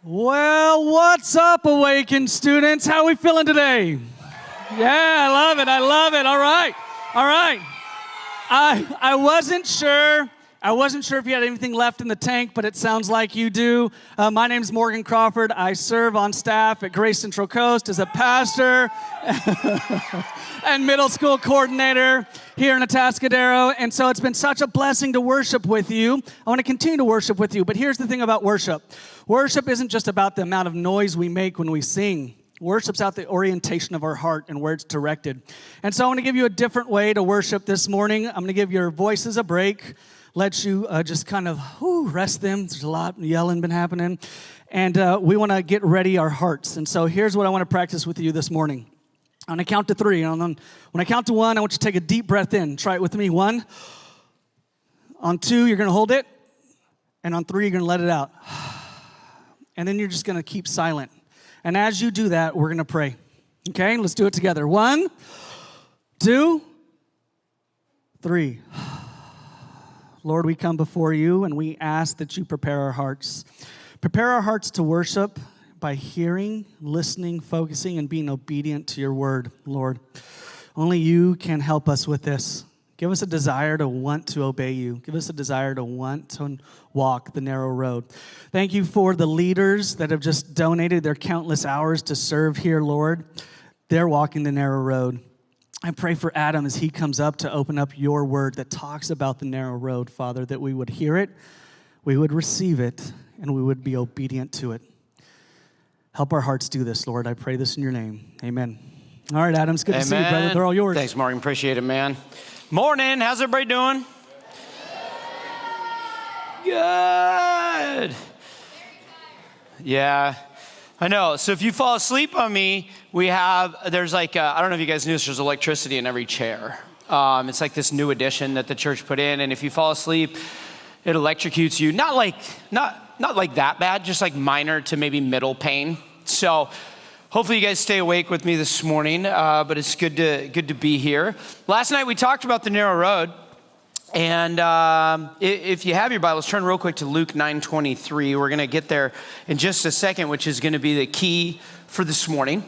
Well, what's up, Awaken students? How are we feeling today? Yeah, I love it. All right. I wasn't sure if you had anything left in the tank, but it sounds like you do. My name's Morgan Crawford. I serve on staff at Grace Central Coast as a pastor and middle school coordinator here in Atascadero. And so it's been such a blessing to worship with you. I want to continue to worship with you. But here's the thing about worship. Worship isn't just about the amount of noise we make when we sing. Worship's out the orientation of our heart and where it's directed. And so I want to give you a different way to worship this morning. I'm going to give your voices a break. Let you just kind of rest them. There's a lot of yelling been happening. And we want to get ready our hearts. And so here's what I want to practice with you this morning. I'm going to count to 3. And when I count to 1, I want you to take a deep breath in. Try it with me. 1. On 2, you're going to hold it. And on 3, you're going to let it out. And then you're just going to keep silent. And as you do that, we're going to pray. Okay? Let's do it together. 1, 2, 3. Lord, we come before you and we ask that you prepare our hearts. Prepare our hearts to worship by hearing, listening, focusing, and being obedient to your word, Lord. Only you can help us with this. Give us a desire to want to obey you. Give us a desire to want to walk the narrow road. Thank you for the leaders that have just donated their countless hours to serve here, Lord. They're walking the narrow road. I pray for Adam as he comes up to open up your word that talks about the narrow road, Father, that we would hear it, we would receive it, and we would be obedient to it. Help our hearts do this, Lord. I pray this in your name. Amen. All right, Adam, it's good to see you, brother. They're all yours. Thanks, Morgan. Appreciate it, man. Morning. How's everybody doing? Good. Yeah, I know. So if you fall asleep on me, there's I don't know if you guys knew this, there's electricity in every chair. It's like this new addition that the church put in, and if you fall asleep, it electrocutes you. Not like that bad, just like minor to maybe middle pain. So hopefully you guys stay awake with me this morning, but it's good to be here. Last night we talked about the narrow road, and if you have your Bibles, turn real quick to Luke 9:23. We're going to get there in just a second, which is going to be the key for this morning.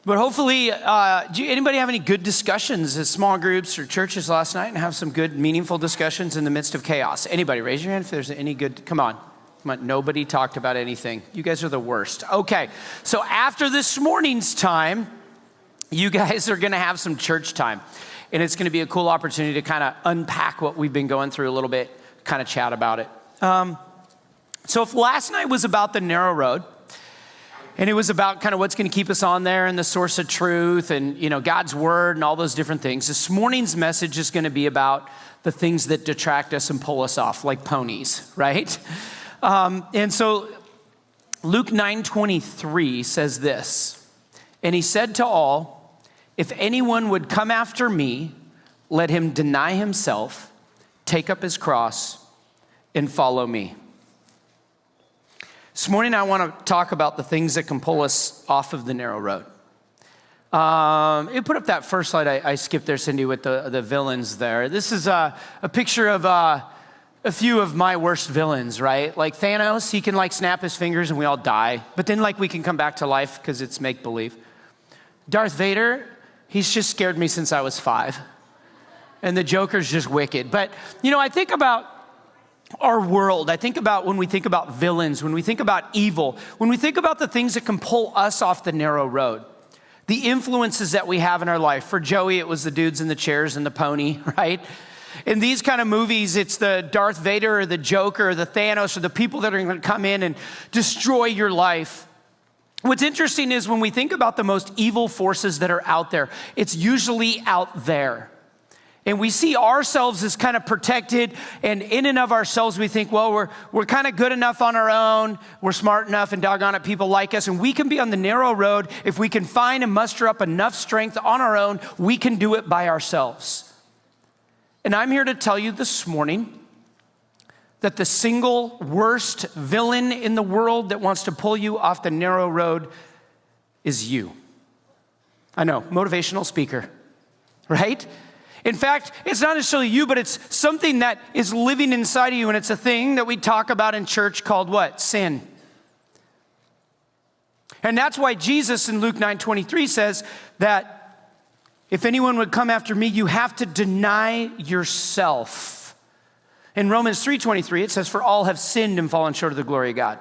But hopefully, anybody have any good discussions at small groups or churches last night and have some good, meaningful discussions in the midst of chaos? Anybody, raise your hand if there's any good. Come on, nobody talked about anything. You guys are the worst. Okay, so after this morning's time, you guys are going to have some church time. And it's going to be a cool opportunity to kind of unpack what we've been going through a little bit, kind of chat about it. So if last night was about the narrow road, and it was about kind of what's going to keep us on there and the source of truth and, God's word and all those different things, this morning's message is going to be about the things that detract us and pull us off like ponies, right? And so Luke 9:23 says this, and he said to all, if anyone would come after me, let him deny himself, take up his cross, and follow me. This morning, I want to talk about the things that can pull us off of the narrow road. You put up that first slide I skipped there, Cindy, with the villains there. This is a picture of a few of my worst villains, right? Like Thanos, he can snap his fingers and we all die. But then we can come back to life because it's make-believe. Darth Vader, he's just scared me since I was 5. And the Joker's just wicked. But, I think about our world. I think about when we think about villains, when we think about evil, when we think about the things that can pull us off the narrow road, the influences that we have in our life. For Joey, it was the dudes in the chairs and the pony, right? In these kind of movies, it's the Darth Vader or the Joker or the Thanos or the people that are going to come in and destroy your life. What's interesting is when we think about the most evil forces that are out there, it's usually out there. And we see ourselves as kind of protected, and in and of ourselves, we think, well, we're kind of good enough on our own, we're smart enough, and doggone it, people like us, and we can be on the narrow road. If we can find and muster up enough strength on our own, we can do it by ourselves. And I'm here to tell you this morning that the single worst villain in the world that wants to pull you off the narrow road is you. I know, motivational speaker, right? In fact, it's not necessarily you, but it's something that is living inside of you, and it's a thing that we talk about in church called what? Sin. And that's why Jesus in Luke 9:23 says that if anyone would come after me, you have to deny yourself. In Romans 3:23, it says, for all have sinned and fallen short of the glory of God.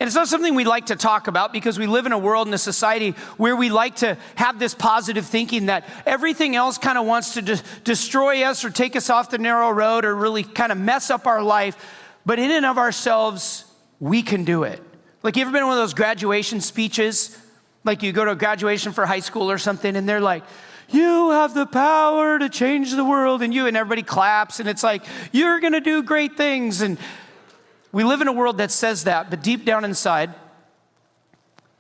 And it's not something we like to talk about because we live in a world and a society where we like to have this positive thinking that everything else kind of wants to destroy us or take us off the narrow road or really kind of mess up our life. But in and of ourselves, we can do it. Like, you ever been in one of those graduation speeches? Like, you go to a graduation for high school or something and they're like, you have the power to change the world, and everybody claps, and it's like, you're gonna do great things. And we live in a world that says that, but deep down inside,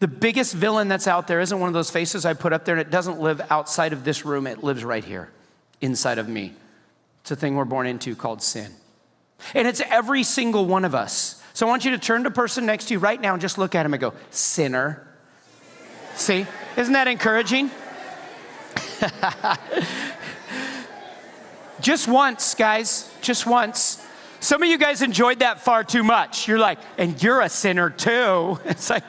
the biggest villain that's out there isn't one of those faces I put up there, and it doesn't live outside of this room. It lives right here, inside of me. It's a thing we're born into called sin. And it's every single one of us. So I want you to turn to the person next to you right now and just look at him and go, sinner. See? Isn't that encouraging? Just once, guys. Just once. Some of you guys enjoyed that far too much. You're like, and you're a sinner too. It's like,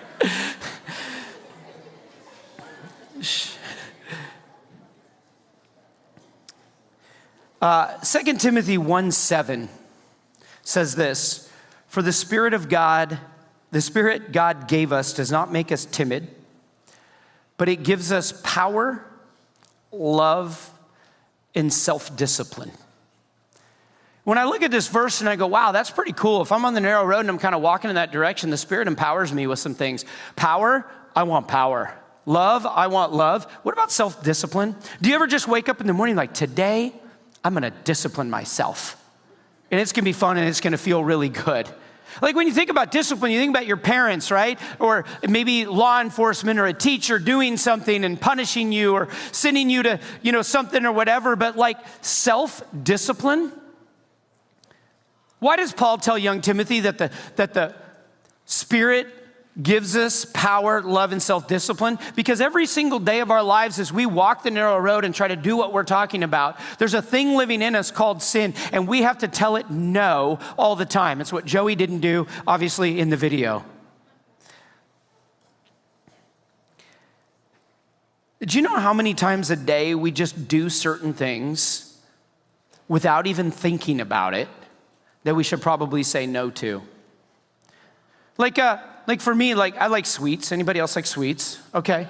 2 Timothy 1:7 says this, for the Spirit God gave us does not make us timid, but it gives us power, love, and self-discipline. When I look at this verse and I go, wow, that's pretty cool. If I'm on the narrow road and I'm kind of walking in that direction, the Spirit empowers me with some things. Power, I want power. Love, I want love. What about self-discipline? Do you ever just wake up in the morning like, today, I'm going to discipline myself? And it's going to be fun and it's going to feel really good. Like, when you think about discipline, you think about your parents, right? Or maybe law enforcement or a teacher doing something and punishing you or sending you to, something or whatever. But like self-discipline, why does Paul tell young Timothy that the Spirit gives us power, love, and self-discipline? Because every single day of our lives, as we walk the narrow road and try to do what we're talking about, there's a thing living in us called sin, and we have to tell it no all the time. It's what Joey didn't do, obviously, in the video. Did you know how many times a day we just do certain things without even thinking about it that we should probably say no to? Like for me, I like sweets. Anybody else like sweets? Okay.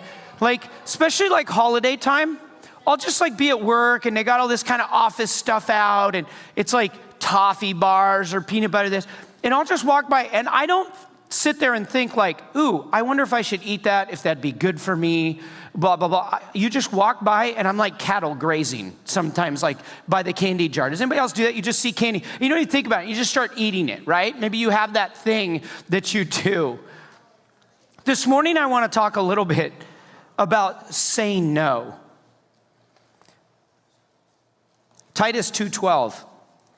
Especially holiday time, I'll just be at work and they got all this kind of office stuff out and it's like toffee bars or peanut butter this. And I'll just walk by and I don't sit there and think ooh, I wonder if I should eat that, if that'd be good for me, blah, blah, blah. You just walk by and I'm like cattle grazing sometimes, by the candy jar. Does anybody else do that? You just see candy. You don't even think about it. You just start eating it, right? Maybe you have that thing that you do. This morning, I want to talk a little bit about saying no. Titus 2:12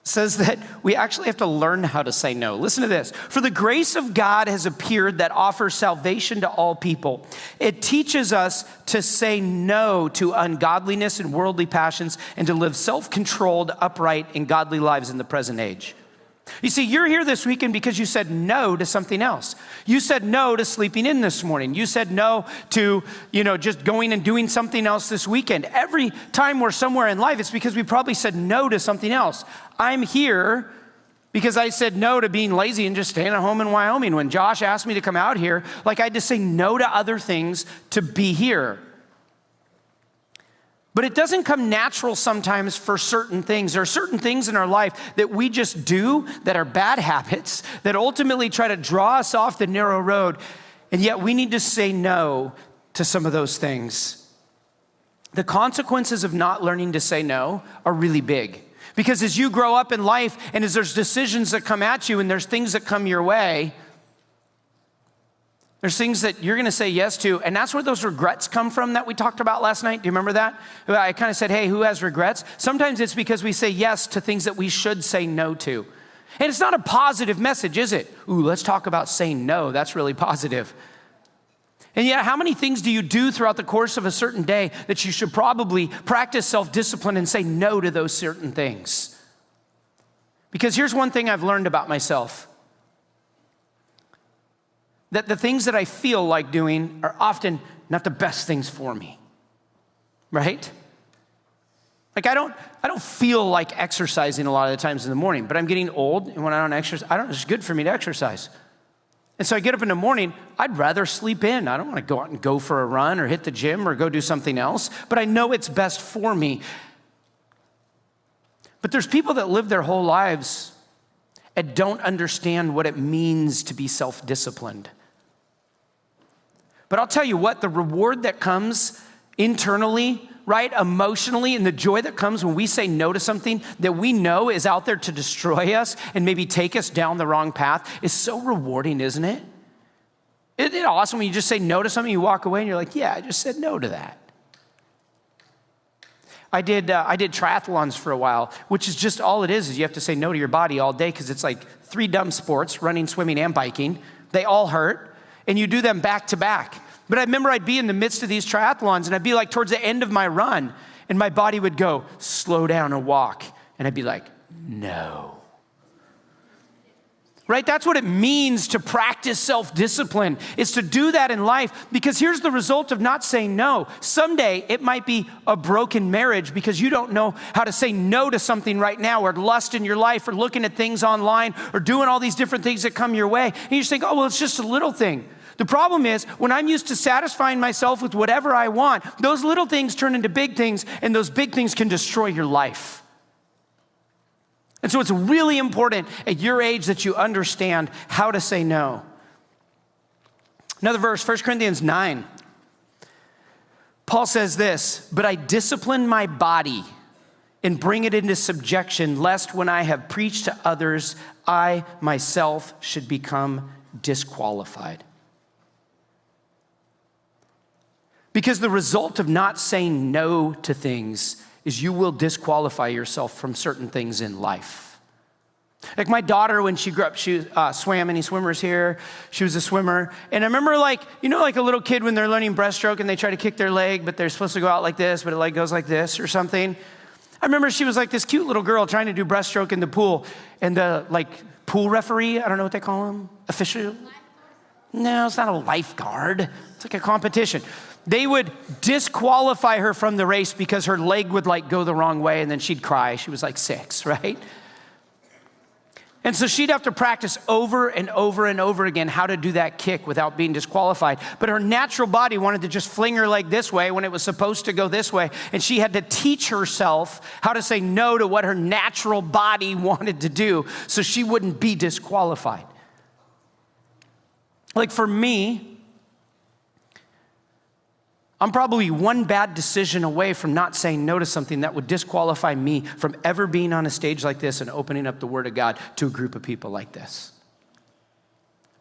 says that we actually have to learn how to say no. Listen to this. For the grace of God has appeared that offers salvation to all people. It teaches us to say no to ungodliness and worldly passions and to live self-controlled, upright, and godly lives in the present age. You see, you're here this weekend because you said no to something else. You said no to sleeping in this morning. You said no to, just going and doing something else this weekend. Every time we're somewhere in life, it's because we probably said no to something else. I'm here because I said no to being lazy and just staying at home in Wyoming. When Josh asked me to come out here, I had to say no to other things to be here. But it doesn't come natural sometimes for certain things. There are certain things in our life that we just do that are bad habits that ultimately try to draw us off the narrow road. And yet we need to say no to some of those things. The consequences of not learning to say no are really big. Because as you grow up in life and as there's decisions that come at you and there's things that come your way, there's things that you're going to say yes to, and that's where those regrets come from that we talked about last night. Do you remember that? I kind of said, hey, who has regrets? Sometimes it's because we say yes to things that we should say no to. And it's not a positive message, is it? Ooh, let's talk about saying no. That's really positive. And yet, how many things do you do throughout the course of a certain day that you should probably practice self-discipline and say no to those certain things? Because here's one thing I've learned about myself. That the things that I feel like doing are often not the best things for me, right? Like I don't feel like exercising a lot of the times in the morning, but I'm getting old, and when I don't exercise, it's good for me to exercise. And so I get up in the morning, I'd rather sleep in. I don't want to go out and go for a run or hit the gym or go do something else, but I know it's best for me. But there's people that live their whole lives and don't understand what it means to be self-disciplined. But I'll tell you what, the reward that comes internally, right, emotionally, and the joy that comes when we say no to something that we know is out there to destroy us and maybe take us down the wrong path is so rewarding, isn't it? Isn't it awesome when you just say no to something, you walk away and you're like, yeah, I just said no to that. I did triathlons for a while, which is just all it is you have to say no to your body all day because it's like 3 dumb sports, running, swimming, and biking. They all hurt. And you do them back to back. But I remember I'd be in the midst of these triathlons and I'd be like towards the end of my run and my body would go, slow down and walk. And I'd be like, no. Right? That's what it means to practice self-discipline, is to do that in life, because here's the result of not saying no. Someday it might be a broken marriage because you don't know how to say no to something right now, or lust in your life, or looking at things online, or doing all these different things that come your way. And you just think, oh, well, it's just a little thing. The problem is when I'm used to satisfying myself with whatever I want, those little things turn into big things, and those big things can destroy your life. And so it's really important at your age that you understand how to say no. Another verse, 1 Corinthians 9. Paul says this, but I discipline my body and bring it into subjection, lest when I have preached to others, I myself should become disqualified. Because the result of not saying no to things is you will disqualify yourself from certain things in life. Like my daughter, when she grew up, she swam. Any swimmers here? She was a swimmer. And I remember like a little kid when they're learning breaststroke and they try to kick their leg, but they're supposed to go out like this, but it like goes like this or something. I remember she was like this cute little girl trying to do breaststroke in the pool. And the like pool referee, I don't know what they call him, official? No, it's not a lifeguard. It's like a competition. They would disqualify her from the race because her leg would like go the wrong way and then she'd cry. She was like 6, right? And so she'd have to practice over and over and over again how to do that kick without being disqualified. But her natural body wanted to just fling her leg this way when it was supposed to go this way. And she had to teach herself how to say no to what her natural body wanted to do so she wouldn't be disqualified. Like for me, I'm probably one bad decision away from not saying no to something that would disqualify me from ever being on a stage like this and opening up the Word of God to a group of people like this.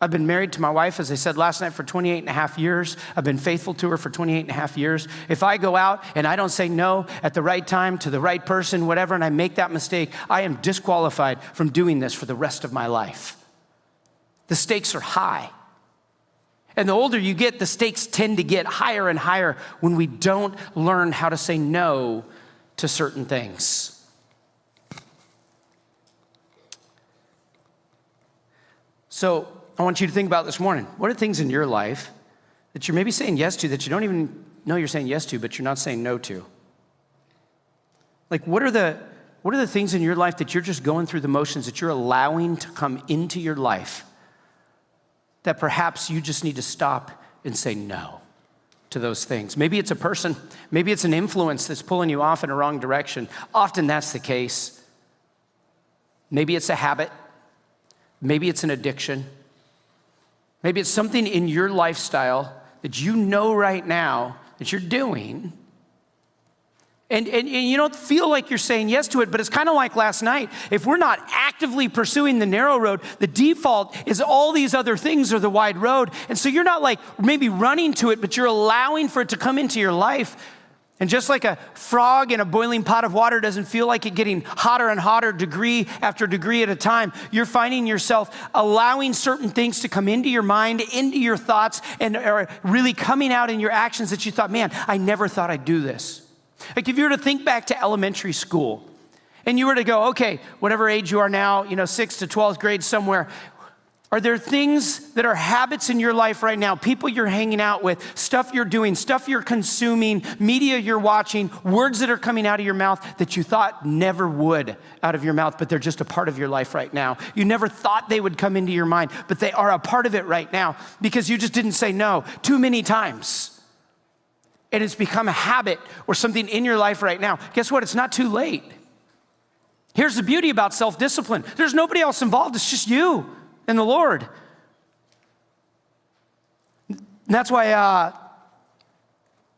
I've been married to my wife, as I said last night, for 28 and a half years. I've been faithful to her for 28 and a half years. If I go out and I don't say no at the right time to the right person, whatever, and I make that mistake, I am disqualified from doing this for the rest of my life. The stakes are high. And the older you get, the stakes tend to get higher and higher when we don't learn how to say no to certain things. So I want you to think about this morning. What are things in your life that you're maybe saying yes to that you don't even know you're saying yes to, but you're not saying no to? Like what are the things in your life that you're just going through the motions that you're allowing to come into your life that perhaps you just need to stop and say no to those things? Maybe it's a person, maybe it's an influence that's pulling you off in a wrong direction. Often that's the case. Maybe it's a habit. Maybe it's an addiction. Maybe it's something in your lifestyle that you know right now that you're doing, and you don't feel like you're saying yes to it, but it's kind of like last night. If we're not actively pursuing the narrow road, the default is all these other things are the wide road. And so you're not like maybe running to it, but you're allowing for it to come into your life. And just like a frog in a boiling pot of water doesn't feel like it getting hotter and hotter, degree after degree at a time, you're finding yourself allowing certain things to come into your mind, into your thoughts, and are really coming out in your actions that you thought, man, I never thought I'd do this. Like if you were to think back to elementary school, and you were to go, okay, whatever age you are now, 6th to 12th grade somewhere, are there things that are habits in your life right now, people you're hanging out with, stuff you're doing, stuff you're consuming, media you're watching, words that are coming out of your mouth that you thought never would out of your mouth, but they're just a part of your life right now? You never thought they would come into your mind, but they are a part of it right now because you just didn't say no too many times. And it's become a habit or something in your life right now. Guess what? It's not too late. Here's the beauty about self-discipline. There's nobody else involved. It's just you and the Lord. And that's why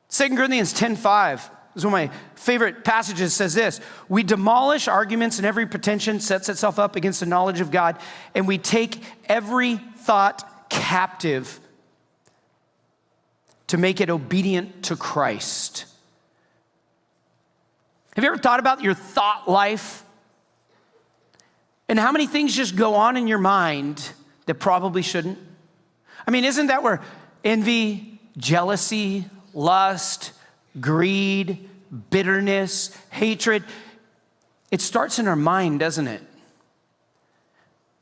2 Corinthians 10:5 is one of my favorite passages. Says this: we demolish arguments and every pretension sets itself up against the knowledge of God, and we take every thought captive to make it obedient to Christ. Have you ever thought about your thought life? And how many things just go on in your mind that probably shouldn't? I mean, isn't that where envy, jealousy, lust, greed, bitterness, hatred, it starts in our mind, doesn't it?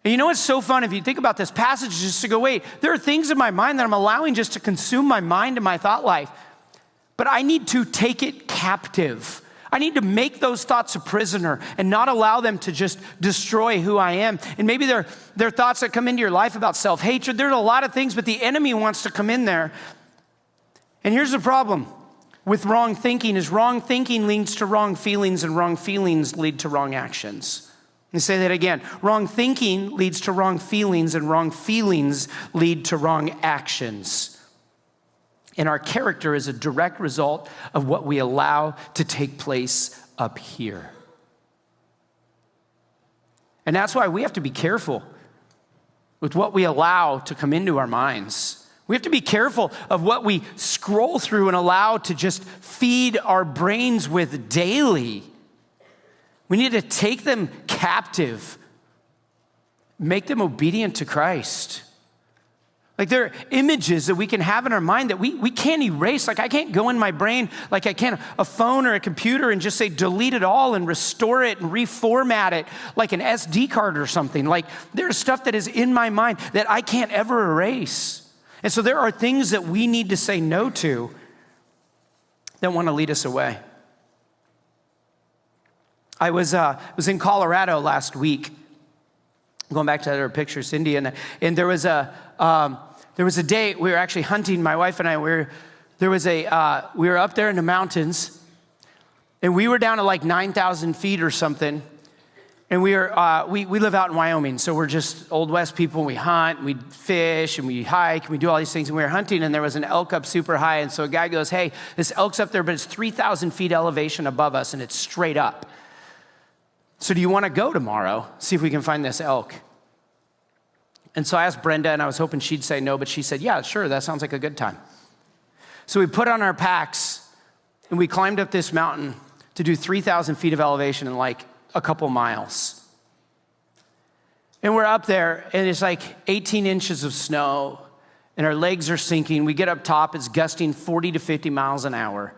And you know what's so fun? If you think about this passage, just to go, wait, there are things in my mind that I'm allowing just to consume my mind and my thought life. But I need to take it captive. I need to make those thoughts a prisoner and not allow them to just destroy who I am. And maybe they're thoughts that come into your life about self-hatred. There's a lot of things, but the enemy wants to come in there. And here's the problem with wrong thinking is wrong thinking leads to wrong feelings, and wrong feelings lead to wrong actions. Let me say that again. Wrong thinking leads to wrong feelings, and wrong feelings lead to wrong actions. And our character is a direct result of what we allow to take place up here. And that's why we have to be careful with what we allow to come into our minds. We have to be careful of what we scroll through and allow to just feed our brains with daily. We need to take them captive, make them obedient to Christ. Like there are images that we can have in our mind that we can't erase. Like I can't go in my brain like I can a phone or a computer and just say delete it all and restore it and reformat it like an SD card or something. Like there's stuff that is in my mind that I can't ever erase. And so there are things that we need to say no to that want to lead us away. I was in Colorado last week, going back to that other picture, Cindy, and there was a day we were actually hunting. My wife and I we were up there in the mountains, and we were down to like 9,000 feet or something. And we live out in Wyoming, so we're just Old West people. We hunt, and we fish, and we hike, and we do all these things. And we were hunting, and there was an elk up super high. And so a guy goes, "Hey, this elk's up there, but it's 3,000 feet elevation above us, and it's straight up. So do you want to go tomorrow, see if we can find this elk?" And so I asked Brenda, and I was hoping she'd say no, but she said, "Yeah, sure, that sounds like a good time." So we put on our packs, and we climbed up this mountain to do 3,000 feet of elevation in like a couple miles. And we're up there, and it's like 18 inches of snow, and our legs are sinking. We get up top, it's gusting 40 to 50 miles an hour.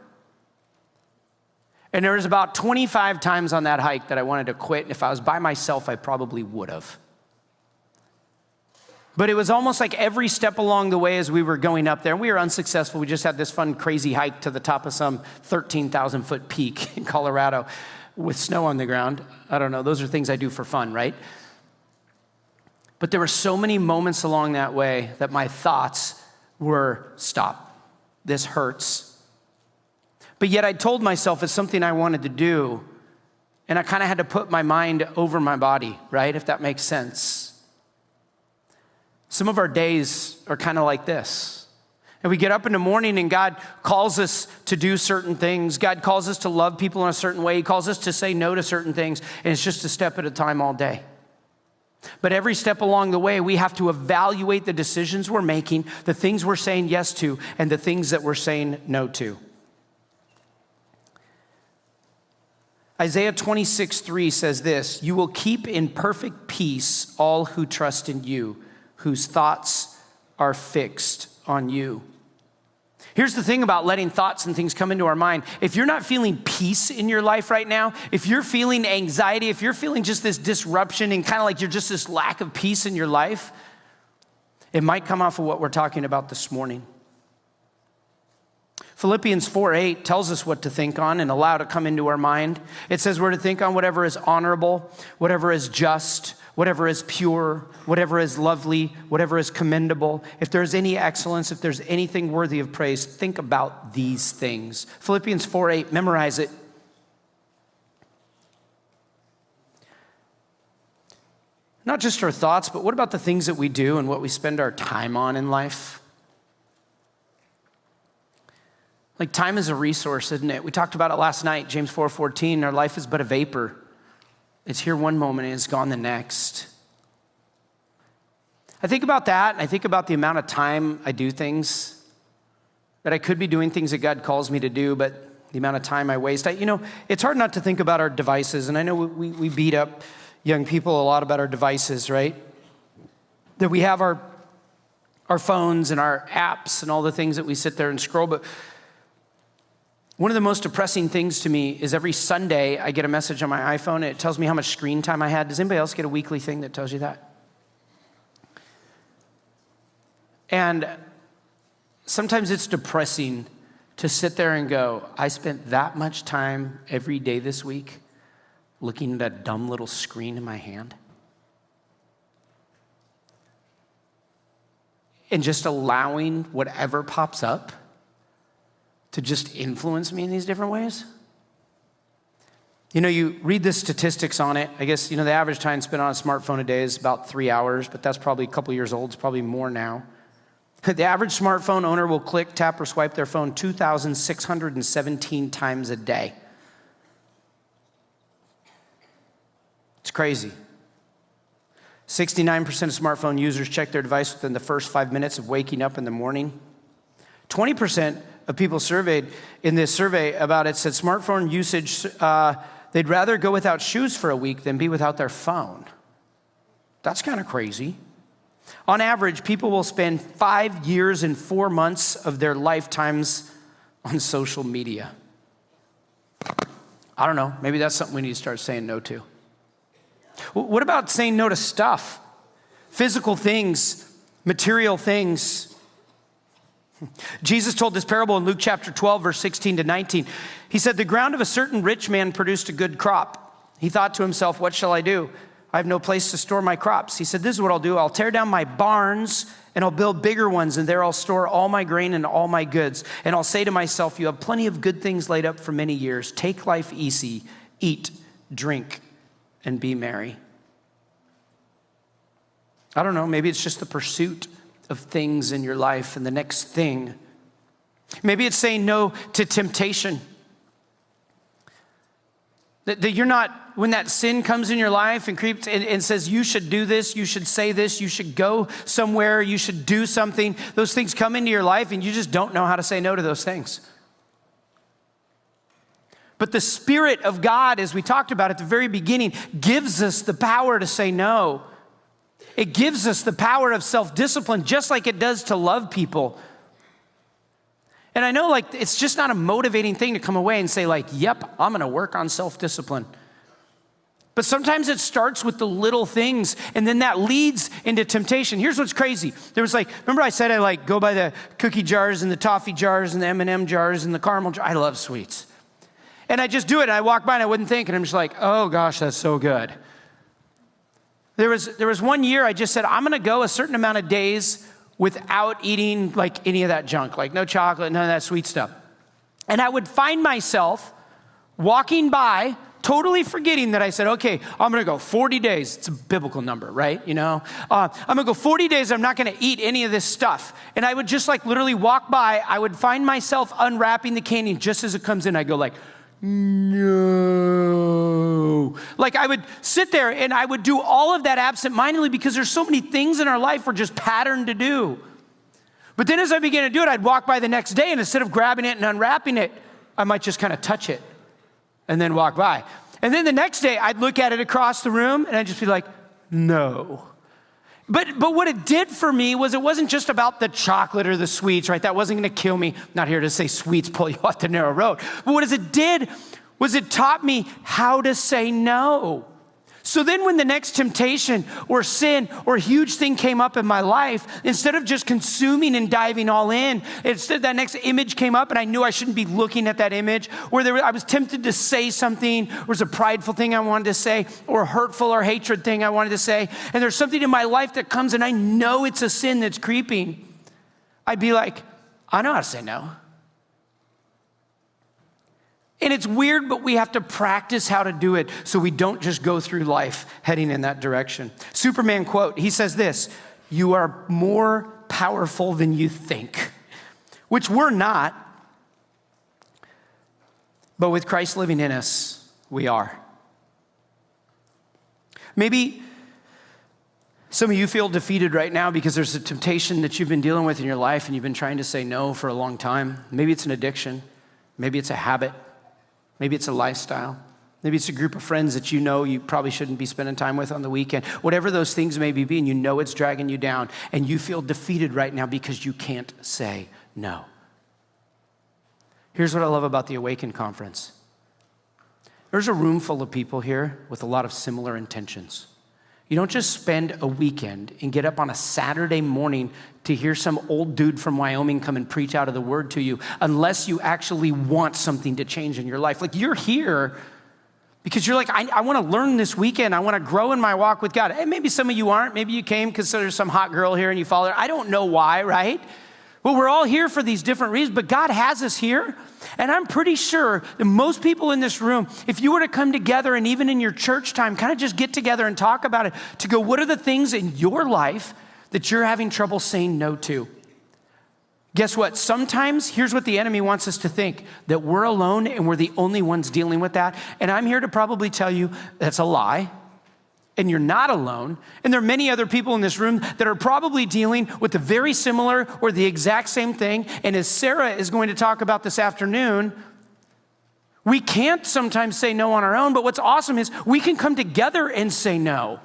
And there was about 25 times on that hike that I wanted to quit, and if I was by myself, I probably would have. But it was almost like every step along the way as we were going up there, and we were unsuccessful. We just had this fun, crazy hike to the top of some 13,000-foot peak in Colorado with snow on the ground. I don't know. Those are things I do for fun, right? But there were so many moments along that way that my thoughts were, stop. This hurts. But yet I told myself it's something I wanted to do, and I kind of had to put my mind over my body, right? If that makes sense. Some of our days are kind of like this. And we get up in the morning and God calls us to do certain things. God calls us to love people in a certain way. He calls us to say no to certain things. And it's just a step at a time all day. But every step along the way, we have to evaluate the decisions we're making, the things we're saying yes to, and the things that we're saying no to. Isaiah 26:3 says this, "You will keep in perfect peace all who trust in you, whose thoughts are fixed on you." Here's the thing about letting thoughts and things come into our mind. If you're not feeling peace in your life right now, if you're feeling anxiety, if you're feeling just this disruption and kind of like you're just this lack of peace in your life, it might come off of what we're talking about this morning. Philippians 4:8 tells us what to think on and allow to come into our mind. It says we're to think on whatever is honorable, whatever is just, whatever is pure, whatever is lovely, whatever is commendable. If there's any excellence, if there's anything worthy of praise, think about these things. Philippians 4:8, memorize it. Not just our thoughts, but what about the things that we do and what we spend our time on in life? Like time is a resource, isn't it? We talked about it last night, James 4:14, our life is but a vapor. It's here one moment and it's gone the next. I think about that, and I think about the amount of time I do things, that I could be doing things that God calls me to do, but the amount of time I waste. It's hard not to think about our devices, and I know we beat up young people a lot about our devices, right? That we have our phones and our apps and all the things that we sit there and scroll, but one of the most depressing things to me is every Sunday I get a message on my iPhone and it tells me how much screen time I had. Does anybody else get a weekly thing that tells you that? And sometimes it's depressing to sit there and go, I spent that much time every day this week looking at a dumb little screen in my hand. And just allowing whatever pops up to just influence me in these different ways. You read the statistics on it. I guess, the average time spent on a smartphone a day is about 3 hours, but that's probably a couple years old. It's probably more now. The average smartphone owner will click, tap, or swipe their phone 2,617 times a day. It's crazy. 69% of smartphone users check their device within the first 5 minutes of waking up in the morning. 20% of people surveyed in this survey about it said smartphone usage, they'd rather go without shoes for a week than be without their phone. That's kind of crazy. On average, people will spend 5 years and 4 months of their lifetimes on social media. I don't know, maybe that's something we need to start saying no to. What about saying no to stuff? Physical things, material things. Jesus told this parable in Luke chapter 12, verse 16 to 19. He said, the ground of a certain rich man produced a good crop. He thought to himself, what shall I do? I have no place to store my crops. He said, this is what I'll do. I'll tear down my barns and I'll build bigger ones, and there I'll store all my grain and all my goods. And I'll say to myself, you have plenty of good things laid up for many years. Take life easy, eat, drink, and be merry. I don't know, maybe it's just the pursuit of things in your life and the next thing. Maybe it's saying no to temptation. That you're not, when that sin comes in your life and creeps and says you should do this, you should say this, you should go somewhere, you should do something, those things come into your life and you just don't know how to say no to those things. But the Spirit of God, as we talked about at the very beginning, gives us the power to say no. It gives us the power of self-discipline, just like it does to love people. And I know it's just not a motivating thing to come away and say yep, I'm gonna work on self-discipline. But sometimes it starts with the little things, and then that leads into temptation. Here's what's crazy. There was remember I said I go by the cookie jars and the toffee jars and the M&M jars and the caramel jars. I love sweets. And I just do it, and I walk by and I wouldn't think, and I'm just oh gosh, that's so good. There was 1 year I just said, I'm gonna go a certain amount of days without eating any of that junk, no chocolate, none of that sweet stuff. And I would find myself walking by, totally forgetting that I said, okay, I'm gonna go 40 days. It's a biblical number, right? I'm gonna go 40 days, I'm not gonna eat any of this stuff. And I would just literally walk by, I would find myself unwrapping the candy, just as it comes in, I go no. I would sit there and I would do all of that absent-mindedly because there's so many things in our life we're just patterned to do. But then as I began to do it, I'd walk by the next day, and instead of grabbing it and unwrapping it, I might just kind of touch it and then walk by. And then the next day, I'd look at it across the room, and I'd just be like, no. But what it did for me was it wasn't just about the chocolate or the sweets, right? That wasn't going to kill me. Not here to say sweets pull you off the narrow road. But what it did was it taught me how to say no. So then when the next temptation or sin or huge thing came up in my life, instead of just consuming and diving all in, instead that next image came up and I knew I shouldn't be looking at that image, or I was tempted to say something, or it was a prideful thing I wanted to say, or a hurtful or hatred thing I wanted to say, and there's something in my life that comes and I know it's a sin that's creeping, I'd be like, I know how to say no. And it's weird, but we have to practice how to do it so we don't just go through life heading in that direction. Superman quote, he says this, "You are more powerful than you think," which we're not, but with Christ living in us, we are. Maybe some of you feel defeated right now because there's a temptation that you've been dealing with in your life and you've been trying to say no for a long time. Maybe it's an addiction. Maybe it's a habit. Maybe it's a lifestyle. Maybe it's a group of friends that you know you probably shouldn't be spending time with on the weekend. Whatever those things may be, and you know it's dragging you down, and you feel defeated right now because you can't say no. Here's what I love about the Awaken conference. There's a room full of people here with a lot of similar intentions. You don't just spend a weekend and get up on a Saturday morning to hear some old dude from Wyoming come and preach out of the word to you unless you actually want something to change in your life. Like, you're here because you're like, I want to learn this weekend. I want to grow in my walk with God. And maybe some of you aren't. Maybe you came because there's some hot girl here and you follow her. I don't know why, right? Well, we're all here for these different reasons, but God has us here. And I'm pretty sure that most people in this room, if you were to come together and even in your church time, kind of just get together and talk about it, to go, what are the things in your life that you're having trouble saying no to? Guess what? Sometimes, here's what the enemy wants us to think, that we're alone and we're the only ones dealing with that. And I'm here to probably tell you that's a lie. And you're not alone. And there are many other people in this room that are probably dealing with the very similar or the exact same thing. And as Sarah is going to talk about this afternoon, we can't sometimes say no on our own, but what's awesome is we can come together and say no.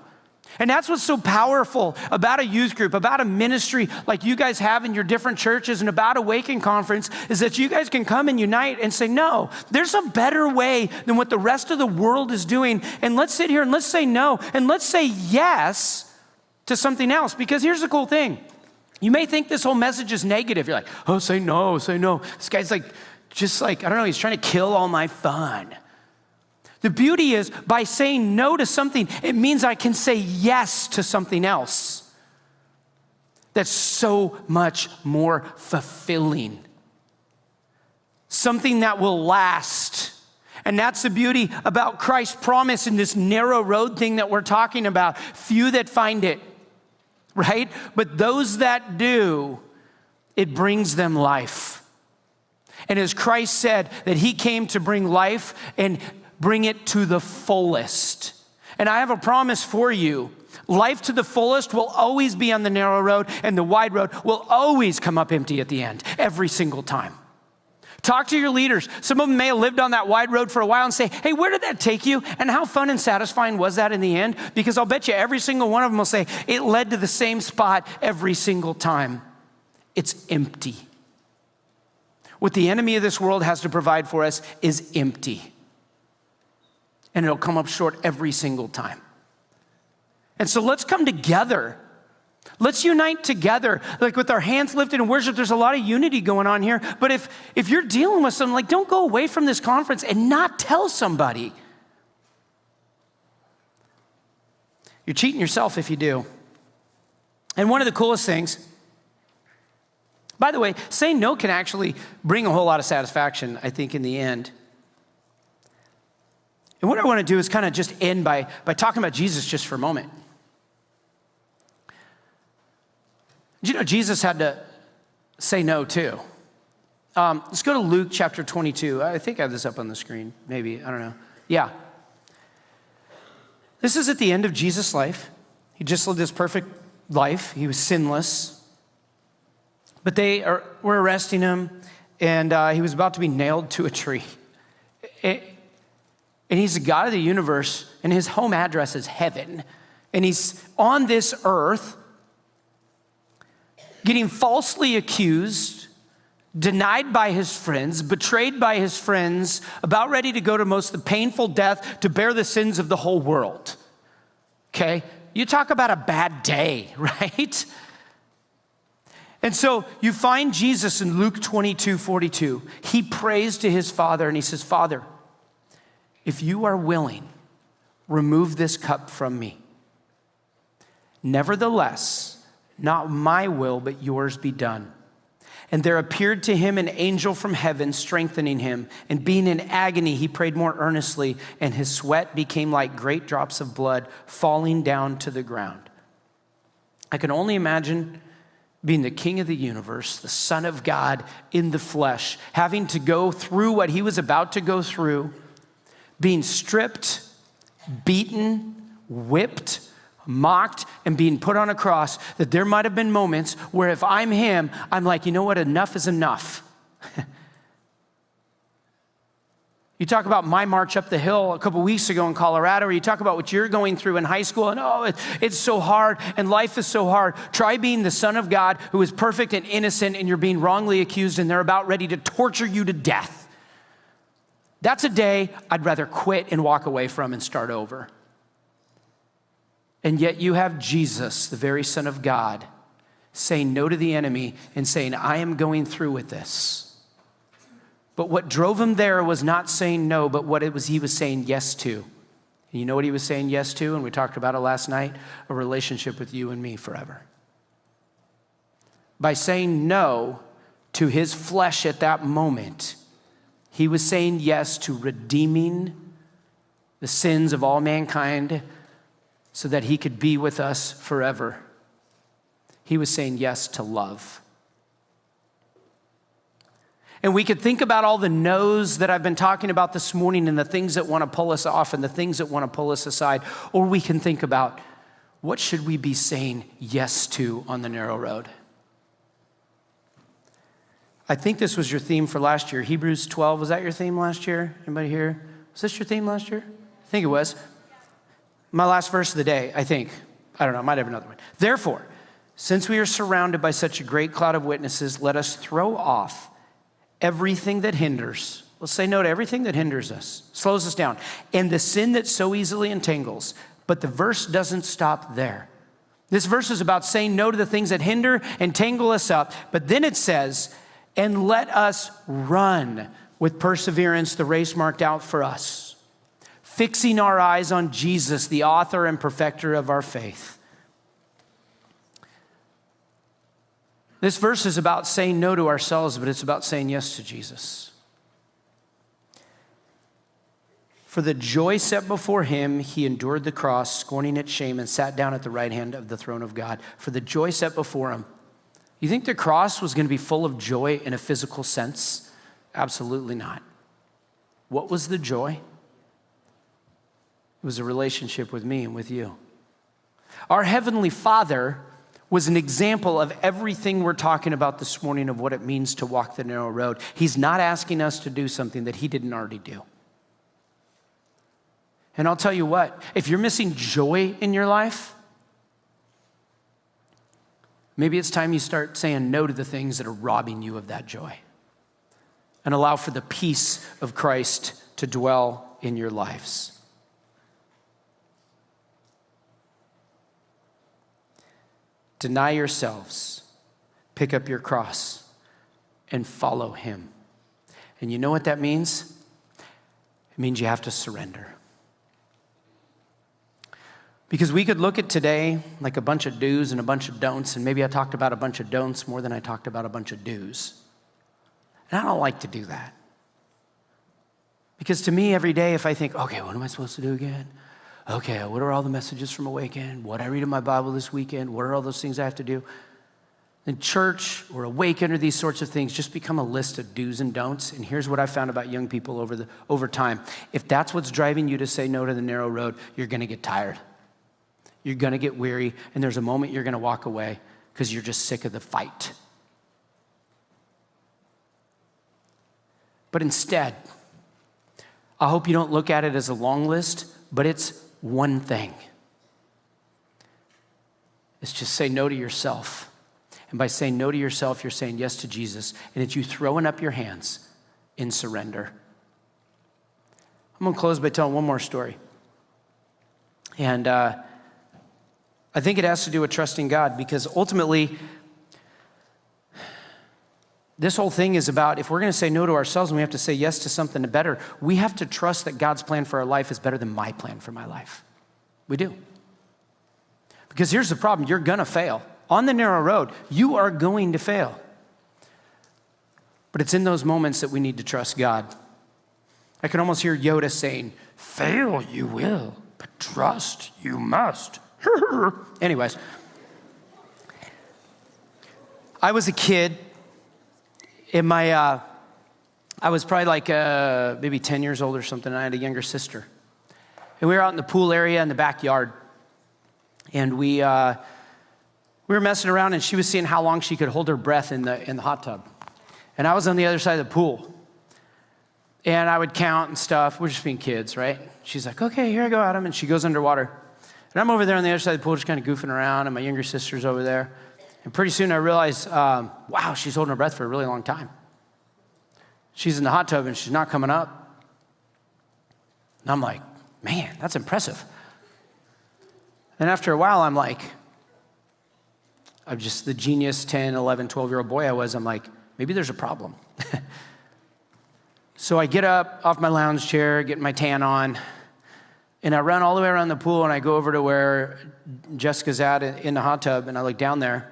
And that's what's so powerful about a youth group, about a ministry like you guys have in your different churches, and about Awaken Conference, is that you guys can come and unite and say, no, there's a better way than what the rest of the world is doing. And let's sit here and let's say no, and let's say yes to something else. Because here's the cool thing. You may think this whole message is negative. You're like, oh, say no, say no. This guy's like, just like, I don't know, he's trying to kill all my fun. The beauty is, by saying no to something, it means I can say yes to something else that's so much more fulfilling. Something that will last. And that's the beauty about Christ's promise in this narrow road thing that we're talking about. Few that find it, right? But those that do, it brings them life. And as Christ said that he came to bring life and bring it to the fullest. And I have a promise for you. Life to the fullest will always be on the narrow road, and the wide road will always come up empty at the end, every single time. Talk to your leaders. Some of them may have lived on that wide road for a while and say, hey, where did that take you? And how fun and satisfying was that in the end? Because I'll bet you every single one of them will say, it led to the same spot every single time. It's empty. What the enemy of this world has to provide for us is empty. And it'll come up short every single time. And so let's come together. Let's unite together. Like with our hands lifted in worship, there's a lot of unity going on here. But if you're dealing with something, like, don't go away from this conference and not tell somebody. You're cheating yourself if you do. And one of the coolest things, by the way, saying no can actually bring a whole lot of satisfaction, I think, in the end. And what I want to do is kind of just end by talking about Jesus just for a moment. Did you know Jesus had to say no too? Let's go to Luke chapter 22. I think I have this up on the screen, maybe, I don't know. Yeah. This is at the end of Jesus' life. He just lived this perfect life. He was sinless. But they were arresting him, and he was about to be nailed to a tree. And he's the God of the universe, and his home address is heaven. And he's on this earth getting falsely accused, denied by his friends, betrayed by his friends, about ready to go to most the painful death to bear the sins of the whole world. Okay? You talk about a bad day, right? And so you find Jesus in Luke 22:42. He prays to his Father and he says, Father, if you are willing, remove this cup from me. Nevertheless, not my will, but yours be done. And there appeared to him an angel from heaven, strengthening him. And being in agony, he prayed more earnestly, and his sweat became like great drops of blood falling down to the ground. I can only imagine being the King of the universe, the Son of God in the flesh, having to go through what he was about to go through, being stripped, beaten, whipped, mocked, and being put on a cross, that there might have been moments where if I'm him, I'm like, you know what, enough is enough. You talk about my march up the hill a couple weeks ago in Colorado, or you talk about what you're going through in high school, and it's so hard, and life is so hard. Try being the Son of God who is perfect and innocent, and you're being wrongly accused, and they're about ready to torture you to death. That's a day I'd rather quit and walk away from and start over. And yet you have Jesus, the very Son of God, saying no to the enemy and saying, I am going through with this. But what drove him there was not saying no, but what it was he was saying yes to. And you know what he was saying yes to? And we talked about it last night, a relationship with you and me forever. By saying no to his flesh at that moment, he was saying yes to redeeming the sins of all mankind so that he could be with us forever. He was saying yes to love. And we could think about all the no's that I've been talking about this morning and the things that want to pull us off and the things that want to pull us aside. Or we can think about what should we be saying yes to on the narrow road. I think this was your theme for last year. Hebrews 12, was that your theme last year? Anybody here? Was this your theme last year? I think it was. My last verse of the day, I think. I don't know, I might have another one. Therefore, since we are surrounded by such a great cloud of witnesses, let us throw off everything that hinders. Let's say no to everything that hinders us, slows us down, and the sin that so easily entangles. But the verse doesn't stop there. This verse is about saying no to the things that hinder and tangle us up. But then it says, and let us run with perseverance the race marked out for us, fixing our eyes on Jesus, the author and perfecter of our faith. This verse is about saying no to ourselves, but it's about saying yes to Jesus. For the joy set before him, he endured the cross, scorning its shame, and sat down at the right hand of the throne of God. For the joy set before him. You think the cross was going to be full of joy in a physical sense? Absolutely not. What was the joy? It was a relationship with me and with you. Our Heavenly Father was an example of everything we're talking about this morning of what it means to walk the narrow road. He's not asking us to do something that he didn't already do. And I'll tell you what, if you're missing joy in your life, maybe it's time you start saying no to the things that are robbing you of that joy and allow for the peace of Christ to dwell in your lives. Deny yourselves, pick up your cross, and follow him. And you know what that means? It means you have to surrender. Because we could look at today like a bunch of do's and a bunch of don'ts, and maybe I talked about a bunch of don'ts more than I talked about a bunch of do's. And I don't like to do that. Because to me, every day, if I think, okay, what am I supposed to do again? Okay, what are all the messages from Awaken? What I read in my Bible this weekend? What are all those things I have to do? And church or Awaken or these sorts of things just become a list of do's and don'ts. And here's what I found about young people over time. If that's what's driving you to say no to the narrow road, you're going to get tired. You're going to get weary, and there's a moment you're going to walk away because you're just sick of the fight. But instead, I hope you don't look at it as a long list, but it's one thing. It's just say no to yourself. And by saying no to yourself, you're saying yes to Jesus. And it's you throwing up your hands in surrender. I'm going to close by telling one more story. And I think it has to do with trusting God, because ultimately, this whole thing is about, if we're going to say no to ourselves and we have to say yes to something better, we have to trust that God's plan for our life is better than my plan for my life. We do. Because here's the problem, you're going to fail. On the narrow road, you are going to fail. But it's in those moments that we need to trust God. I can almost hear Yoda saying, fail you will, but trust you must. Anyways, I was a kid. I was probably like maybe 10 years old or something, and I had a younger sister. And we were out in the pool area in the backyard. And we were messing around, and she was seeing how long she could hold her breath in the hot tub. And I was on the other side of the pool. And I would count and stuff. We're just being kids, right? She's like, okay, here I go, Adam. And she goes underwater. And I'm over there on the other side of the pool just kind of goofing around, and my younger sister's over there. And pretty soon I realized, wow, she's holding her breath for a really long time. She's in the hot tub, and she's not coming up. And I'm like, man, that's impressive. And after a while, I'm just the genius 10, 11, 12-year-old boy I was. I'm like, maybe there's a problem. So I get up off my lounge chair, get my tan on, and I run all the way around the pool, and I go over to where Jessica's at in the hot tub, and I look down there,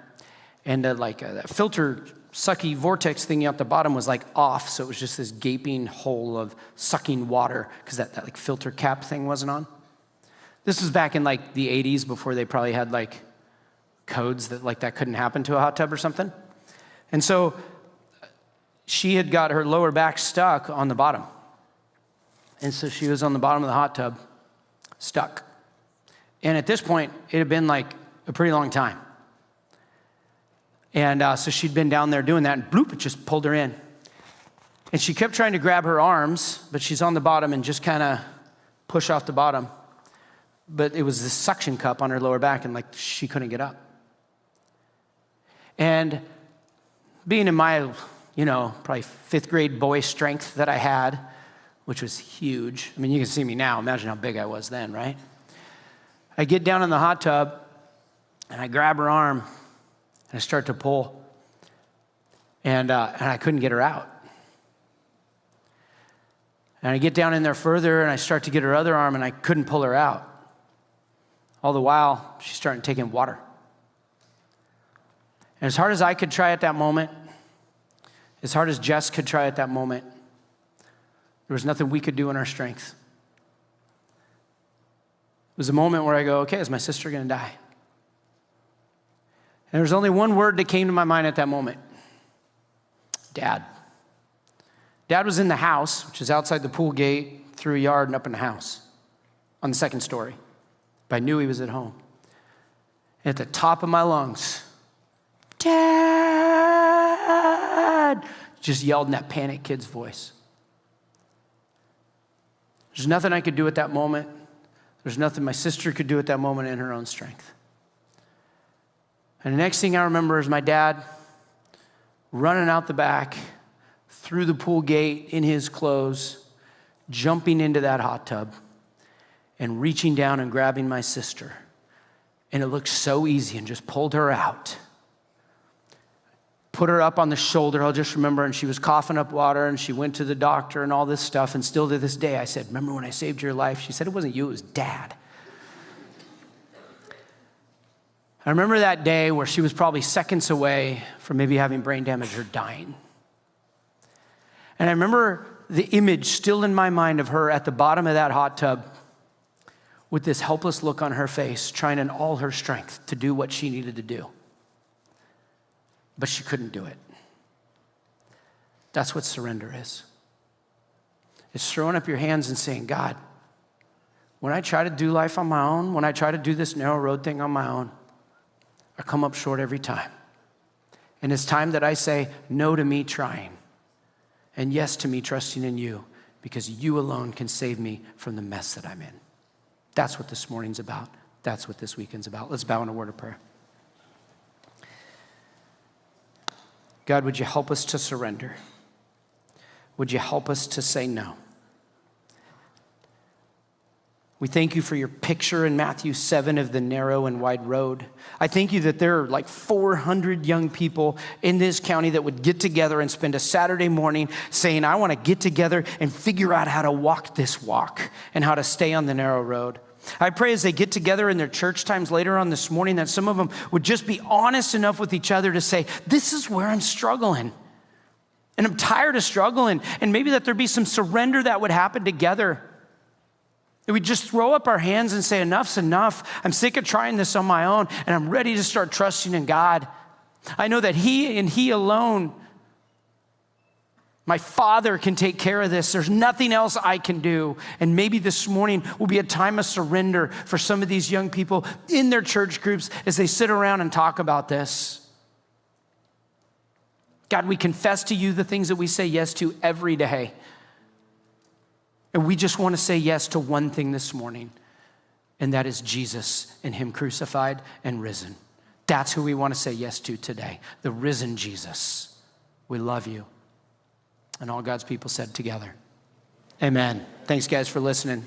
and that filter sucky vortex thingy at the bottom was off, so it was just this gaping hole of sucking water because that filter cap thing wasn't on. This was back in the 80s, before they probably had codes that couldn't happen to a hot tub or something. And so she had got her lower back stuck on the bottom. And so she was on the bottom of the hot tub, stuck. And at this point, it had been a pretty long time. And so she'd been down there doing that, and bloop, it just pulled her in. And she kept trying to grab her arms, but she's on the bottom and just kind of push off the bottom. But it was this suction cup on her lower back, and she couldn't get up. And being in my, probably fifth grade boy strength that I had, which was huge. I mean, you can see me now. Imagine how big I was then, right? I get down in the hot tub, and I grab her arm, and I start to pull. And I couldn't get her out. And I get down in there further, and I start to get her other arm, and I couldn't pull her out. All the while, she's starting to take in water. And as hard as I could try at that moment, as hard as Jess could try at that moment, there was nothing we could do in our strength. It was a moment where I go, okay, is my sister going to die? And there's only one word that came to my mind at that moment. Dad. Dad was in the house, which is outside the pool gate, through a yard and up in the house on the second story. But I knew he was at home. And at the top of my lungs, Dad! Just yelled in that panicked kid's voice. There's nothing I could do at that moment. There's nothing my sister could do at that moment in her own strength. And the next thing I remember is my dad running out the back, through the pool gate in his clothes, jumping into that hot tub, and reaching down and grabbing my sister. And it looked so easy, and just pulled her out. Put her up on the shoulder, I'll just remember, and she was coughing up water, and she went to the doctor and all this stuff, and still to this day I said, remember when I saved your life? She said, it wasn't you, it was Dad. I remember that day where she was probably seconds away from maybe having brain damage or dying. And I remember the image still in my mind of her at the bottom of that hot tub with this helpless look on her face, trying in all her strength to do what she needed to do. But she couldn't do it. That's what surrender is. It's throwing up your hands and saying, God, when I try to do life on my own, when I try to do this narrow road thing on my own, I come up short every time. And it's time that I say no to me trying and yes to me trusting in you, because you alone can save me from the mess that I'm in. That's what this morning's about. That's what this weekend's about. Let's bow in a word of prayer. God, would you help us to surrender? Would you help us to say no? We thank you for your picture in Matthew 7 of the narrow and wide road. I thank you that there are like 400 young people in this county that would get together and spend a Saturday morning saying, I want to get together and figure out how to walk this walk and how to stay on the narrow road. I pray as they get together in their church times later on this morning that some of them would just be honest enough with each other to say, this is where I'm struggling. And I'm tired of struggling. And maybe that there'd be some surrender that would happen together. That we just throw up our hands and say, enough's enough. I'm sick of trying this on my own, and I'm ready to start trusting in God. I know that He and He alone, my Father, can take care of this. There's nothing else I can do. And maybe this morning will be a time of surrender for some of these young people in their church groups as they sit around and talk about this. God, we confess to you the things that we say yes to every day. And we just want to say yes to one thing this morning, and that is Jesus and Him crucified and risen. That's who we want to say yes to today, the risen Jesus. We love you. And all God's people said together, amen. Thanks, guys, for listening.